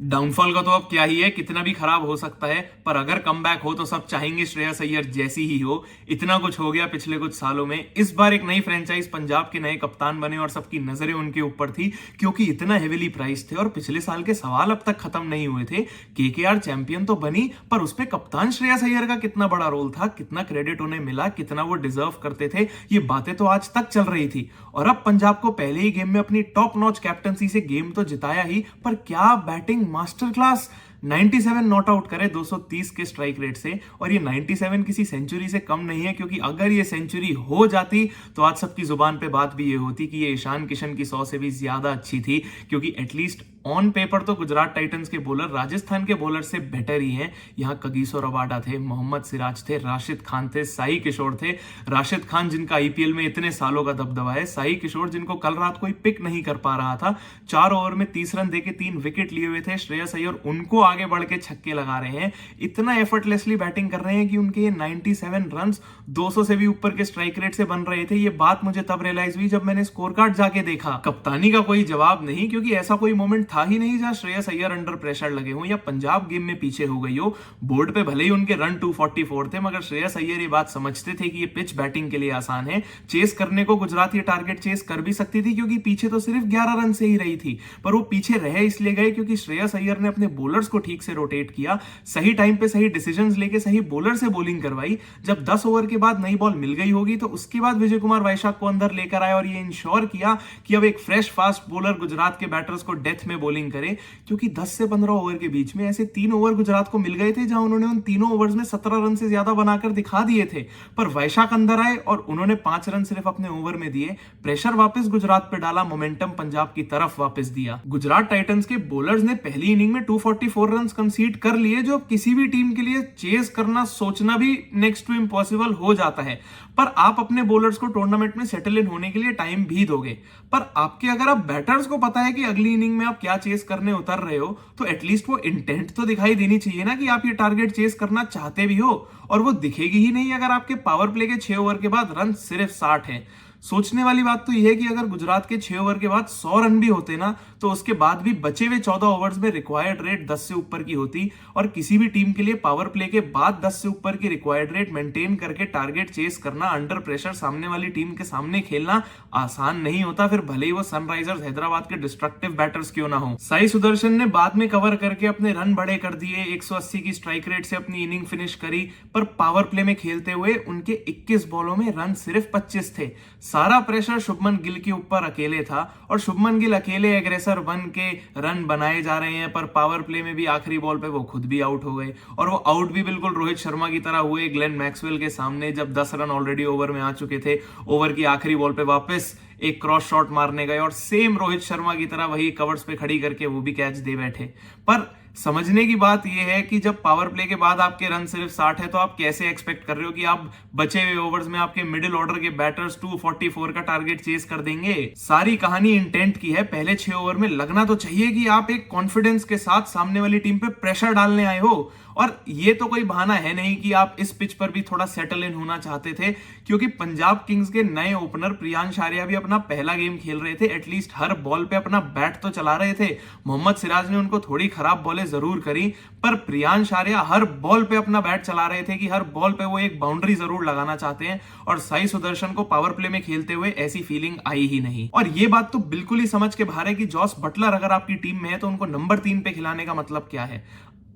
Downfall का तो अब क्या ही है, कितना भी खराब हो सकता है, पर अगर कमबैक हो तो सब चाहेंगे श्रेयस अय्यर जैसी ही हो। इतना कुछ हो गया पिछले कुछ सालों में। इस बार एक नई फ्रेंचाइज पंजाब के नए कप्तान बने और सबकी नजरें उनके ऊपर थी क्योंकि इतना हेविली प्राइस थे और पिछले साल के सवाल अब तक खत्म नहीं हुए थे। केकेआर चैंपियन तो बनी, पर उस पर कप्तान श्रेयस अय्यर का कितना बड़ा रोल था, कितना क्रेडिट उन्हें मिला, कितना वो डिजर्व करते थे, ये बातें तो आज तक चल रही थी। और अब पंजाब को पहले ही गेम में अपनी टॉप नॉच कैप्टनसी से गेम तो जिताया ही, पर क्या batting master class. 97 not out करे 230 के स्ट्राइक रेट से, और ये 97 किसी सेंचुरी से कम नहीं है, क्योंकि अगर ये सेंचुरी हो जाती तो आज सबकी जुबान पे बात भी ये होती कि ये ईशान किशन की 100 से भी ज्यादा अच्छी थी। क्योंकि एटलीस्ट ऑन पेपर तो गुजरात टाइटंस के बॉलर राजस्थान के बॉलर से बेटर ही हैं। यहां कगिसो रबाडा थे, मोहम्मद सिराज थे, राशिद खान थे, साई किशोर थे। राशिद खान जिनका आईपीएल में इतने सालों का दबदबा है, साई किशोर जिनको कल रात कोई पिक नहीं कर पा रहा था, 4 ओवर में 30 रन देके 3 विकेट लिए हुए थे। श्रेयस अय्यर उनको आगे बढ़ के छक्के लगा रहे हैं, इतना एफर्टलेसली बैटिंग कर रहे हैं कि उनके ये 97 रन 200 से भी ऊपर के स्ट्राइक रेट से बन रहे थे। ये बात मुझे तब रियलाइज हुई जब मैंने स्कोर कार्ड जाके देखा। कप्तानी का कोई जवाब नहीं, क्योंकि ऐसा कोई मोमेंट था ही नहीं जहां श्रेयस अय्यर अंडर प्रेशर लगे हो या पंजाब गेम में पीछे हो गई हो। बोर्ड पे भले ही उनके रन 244 थे, मगर श्रेयस अय्यर ये बात समझते थे कि ये पिच बैटिंग के लिए आसान है। चेस करने को गुजरात ये टारगेट चेस कर भी सकती थी, क्योंकि पीछे तो सिर्फ 11 रन से ही रही थी, पर वो पीछे रहे इसलिए गए क्योंकि श्रेयस अय्यर ने अपने बॉलर्स को ठीक से रोटेट किया, सही टाइम पे सही डिसीजंस लेके सही बॉलर से बॉलिंग करवाई। जब 10 ओवर के बाद नई बॉल मिल गई होगी तो उसके बाद विजय कुमार वैशाख को अंदर लेकर आए और ये इंश्योर किया कि अब एक फ्रेश फास्ट बॉलर गुजरात के बैटर्स को डेथ में बॉलिंग करे। क्योंकि 10 से 15 ओवर के बीच में ऐसे 3 ओवर गुजरात को मिल गए थे जहां उन्होंने उन तीनों ओवर्स में 17 रन से ज्यादा बनाकर दिखा दिए थे, पर वैशाख अंदर आए और उन्होंने 5 रन सिर्फ अपने ओवर में दिए। प्रेशर वापस गुजरात पे डाला, मोमेंटम पंजाब की तरफ वापस दिया। गुजरात टाइटंस के बॉलर्स ने पहली इनिंग में 244 रन कंसीड कर लिए, जो किसी भी टीम के लिए चेस करना सोचना भी नेक्स्ट टू इम्पॉसिबल हो जाता है। पर आप अपने बॉलर्स को टूर्नामेंट में सेटल इन होने के लिए टाइम भी दोगे, पर आपके अगर आप बैटर्स को पता है कि अगली इनिंग में आप क्या चेस करने उतर रहे हो, तो एटलीस्ट वो इंटेंट तो दिखाई देनी चाहिए ना कि आप ये टारगेट चेस करना चाहते भी हो। और वो दिखेगी ही नहीं अगर आपके पावर प्ले के 6 ओवर के बाद रन सिर्फ 60 है। सोचने वाली बात तो यह है कि अगर गुजरात के 6 ओवर के बाद 100 रन भी होते ना, तो उसके बाद भी बचे हुए 14 ओवर्स में रिक्वायर्ड रेट 10 से ऊपर की होती, और किसी भी टीम के लिए पावर प्ले के बाद 10 से ऊपर की रिक्वायर्ड रेट मेंटेन करके टारगेट चेस करना, अंडर प्रेशर सामने वाली टीम के सामने खेलना आसान नहीं होता, फिर भले ही वो सनराइजर्स हैदराबाद के डिस्ट्रक्टिव बैटर्स क्यों ना हो। साई सुदर्शन ने बाद में कवर करके अपने रन बड़े कर दिए, 180 की स्ट्राइक रेट से अपनी इनिंग फिनिश करी, पर पावर प्ले में खेलते हुए उनके 21 बॉलों में रन सिर्फ 25 थे। सारा प्रेशर शुभमन गिल के ऊपर अकेले था, और शुभमन गिल अकेले एग्रेसर बन के रन बनाए जा रहे हैं, पर पावर प्ले में भी आखिरी बॉल पे वो खुद भी आउट हो गए, और वो आउट भी बिल्कुल रोहित शर्मा की तरह हुए ग्लेन मैक्सवेल के सामने, जब 10 रन ऑलरेडी ओवर में आ चुके थे। ओवर की आखिरी बॉल पे वापस एक क्रॉस शॉट मारने गए और सेम रोहित शर्मा की तरह वही कवर्स पे खड़ी करके वो भी कैच दे बैठे। पर समझने की बात यह है कि जब पावर प्ले के बाद आपके रन सिर्फ 60 है, तो आप कैसे एक्सपेक्ट कर रहे हो कि आप बचे हुए ओवर्स में आपके मिडिल ऑर्डर के बैटर्स 244 का टारगेट चेस कर देंगे। सारी कहानी इंटेंट की है। पहले 6 ओवर में लगना तो चाहिए कि आप एक कॉन्फिडेंस के साथ सामने वाली टीम पे प्रेशर डालने आए हो, और ये तो कोई बहाना है नहीं कि आप इस पिच पर भी थोड़ा सेटल इन होना चाहते थे, क्योंकि पंजाब किंग्स के नए ओपनर प्रियांश आर्या भी अपना पहला गेम खेल रहे थे। एटलीस्ट हर बॉल पे अपना बैट तो चला रहे थे। मोहम्मद सिराज ने उनको थोड़ी खराब बॉलें जरूर करी, पर प्रियांश आर्या हर बॉल पे अपना बैट चला रहे थे कि हर बॉल पे वो एक बाउंड्री जरूर लगाना चाहते हैं, और साई सुदर्शन को पावर प्ले में खेलते हुए ऐसी फीलिंग आई ही नहीं। और ये बात तो बिल्कुल ही समझ के बाहर है कि जॉस बटलर अगर आपकी टीम में है तो उनको नंबर 3 पे खिलाने का मतलब क्या है।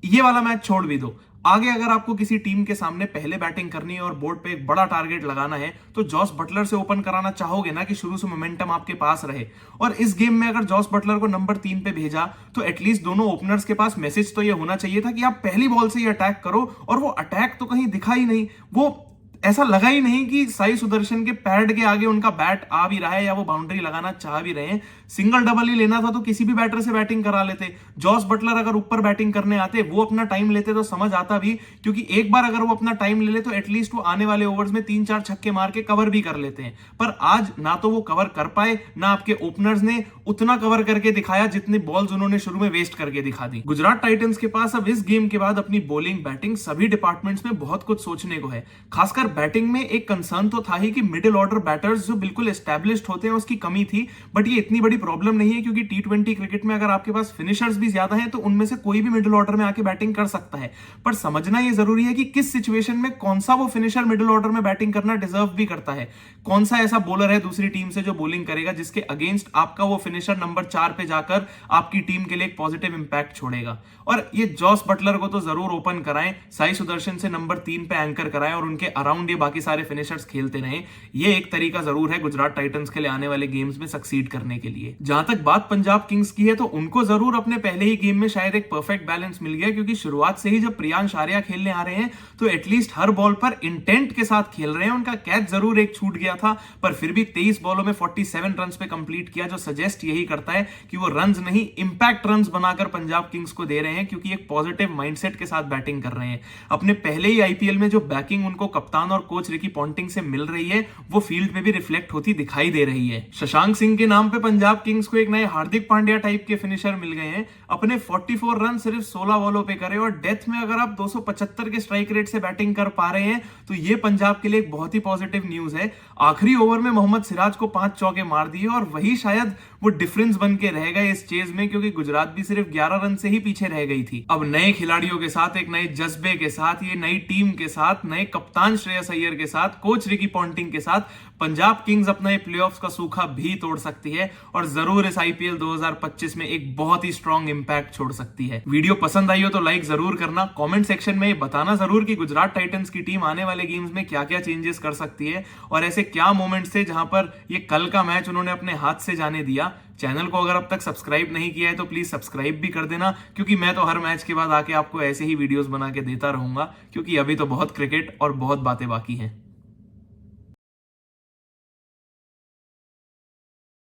ये वाला मैच छोड़ भी दो, आगे अगर आपको किसी टीम के सामने पहले बैटिंग करनी है और बोर्ड पे एक बड़ा टारगेट लगाना है, तो जॉस बटलर से ओपन कराना चाहोगे ना कि शुरू से मोमेंटम आपके पास रहे। और इस गेम में अगर जॉस बटलर को नंबर 3 पे भेजा, तो एटलीस्ट दोनों ओपनर्स के पास मैसेज तो ये होना चाहिए था कि आप पहली बॉल से ही अटैक करो, और वो अटैक तो कहीं दिखा ही नहीं। वो ऐसा लगा ही नहीं कि साई सुदर्शन के पैड के आगे उनका बैट आ भी रहा है या वो बाउंड्री लगाना चाह भी रहे हैं। सिंगल डबल ही लेना था तो किसी भी बैटर से बैटिंग करा लेते। जॉस बटलर अगर ऊपर बैटिंग करने आते, वो अपना टाइम लेते तो समझ आता भी, क्योंकि एक बार अगर वो अपना टाइम ले ले तो एटलीस्ट वो आने वाले ओवर्स में 3-4 छक्के मार के कवर भी कर लेते हैं। पर आज ना तो वो कवर कर पाए, ना आपके ओपनर्स ने उतना कवर करके दिखाया जितने बॉल्स उन्होंने शुरू में वेस्ट करके दिखा दी। गुजरात टाइटंस के पास अब इस गेम के बाद अपनी बॉलिंग बैटिंग सभी डिपार्टमेंट्स में बहुत कुछ सोचने को है। खासकर बैटिंग में एक कंसर्न तो था ही कि मिडिल ऑर्डर बैटर्स जो बिल्कुल एस्टैब्लिश्ड होते हैं उसकी कमी थी, बट ये इतनी बड़ी प्रॉब्लम नहीं है क्योंकि टी20 क्रिकेट में अगर आपके पास फिनिशर्स भी ज्यादा हैं तो उनमें से कोई भी मिडिल ऑर्डर में आके बैटिंग कर सकता है। पर समझना ये जरूरी है कि किस सिचुएशन में कौन सा वो फिनिशर मिडिल ऑर्डर में बैटिंग करना डिजर्व भी करता है, कौन सा ऐसा बॉलर है दूसरी टीम से जो बॉलिंग करेगा जिसके अगेंस्ट आपका वो फिनिशर नंबर 4 पे जाकर आपकी टीम के लिए एक पॉजिटिव इंपैक्ट छोड़ेगा। और ये जॉस बटलर को तो जरूर ओपन कराएं, साई सुदर्शन से नंबर 3 पे एंकर कराएं और उनके अराउंड ये बाकी सारे फिनिशर्स खेलते रहें। ये एक तरीका जरूर है गुजरात टाइटंस के लिए आने वाले गेम्स में सक्सीड करने के लिए। जहां तक बात पंजाब किंग्स की है तो उनको जरूर अपने पहले ही गेम में शायद एक परफेक्ट बैलेंस मिल गया, क्योंकि शुरुआत से ही जब प्रियांश आर्या खेलने आ रहे हैं तो एटलीस्ट हर बॉल पर इंटेंट के साथ खेल रहे हैं। उनका कैच जरूर एक छूट गया था पर फिर भी 23 बॉलों में 47 रन्स पे कंप्लीट किया, जो सजेस्ट यही करता है कि वो रन्स नहीं इंपैक्ट रन्स बनाकर पंजाब किंग्स को दे रहे हैं, क्योंकि एक पॉजिटिव माइंडसेट के साथ बैटिंग कर रहे हैं। अपने पहले ही आईपीएल में जो बैकिंग उनको कप्तान और कोच रिकी पॉन्टिंग से मिल रही है वो फील्ड में भी रिफ्लेक्ट होती दिखाई दे रही है। शशांक सिंह के नाम पे पंजाब किंग्स को एक नए हार्दिक पांड्या टाइप के फिनिशर मिल गए हैं। अपने 44 रन सिर्फ 16 बॉलों पे करे और डेथ में अगर आप 275 के स्ट्राइक रेट से बैटिंग कर पा रहे हैं तो ये पंजाब के लिए एक बहुत ही पॉजिटिव न्यूज है। आखिरी ओवर में मोहम्मद सिराज को 5 चौके मार दिए और वही शायद वो डिफरेंस बन के रह गए इस चेज में, क्योंकि गुजरात भी सिर्फ 11 रन से ही पीछे रह गई थी। अब नए खिलाड़ियों के साथ, एक नए जज्बे के साथ, ये नई टीम के साथ, नए कप्तान श्रेयस अय्यर के साथ, कोच रिकी पॉन्टिंग के साथ पंजाब किंग्स अपना ये प्लेऑफ्स का सूखा भी तोड़ सकती है और जरूर इस आईपीएल 2025 में एक बहुत ही स्ट्रॉन्ग इंपैक्ट छोड़ सकती है। वीडियो पसंद आई हो तो लाइक जरूर करना, कमेंट सेक्शन में बताना जरूर कि गुजरात टाइटंस की टीम आने वाले गेम्स में क्या क्या चेंजेस कर सकती है और ऐसे क्या मोमेंट्स थे जहां पर ये कल का मैच उन्होंने अपने हाथ से जाने दिया। चैनल को अगर अब तक सब्सक्राइब नहीं किया है तो प्लीज सब्सक्राइब भी कर देना, क्योंकि मैं तो हर मैच के बाद आके आपको ऐसे ही वीडियोस बना के देता रहूंगा, क्योंकि अभी तो बहुत क्रिकेट और बहुत बातें बाकी हैं।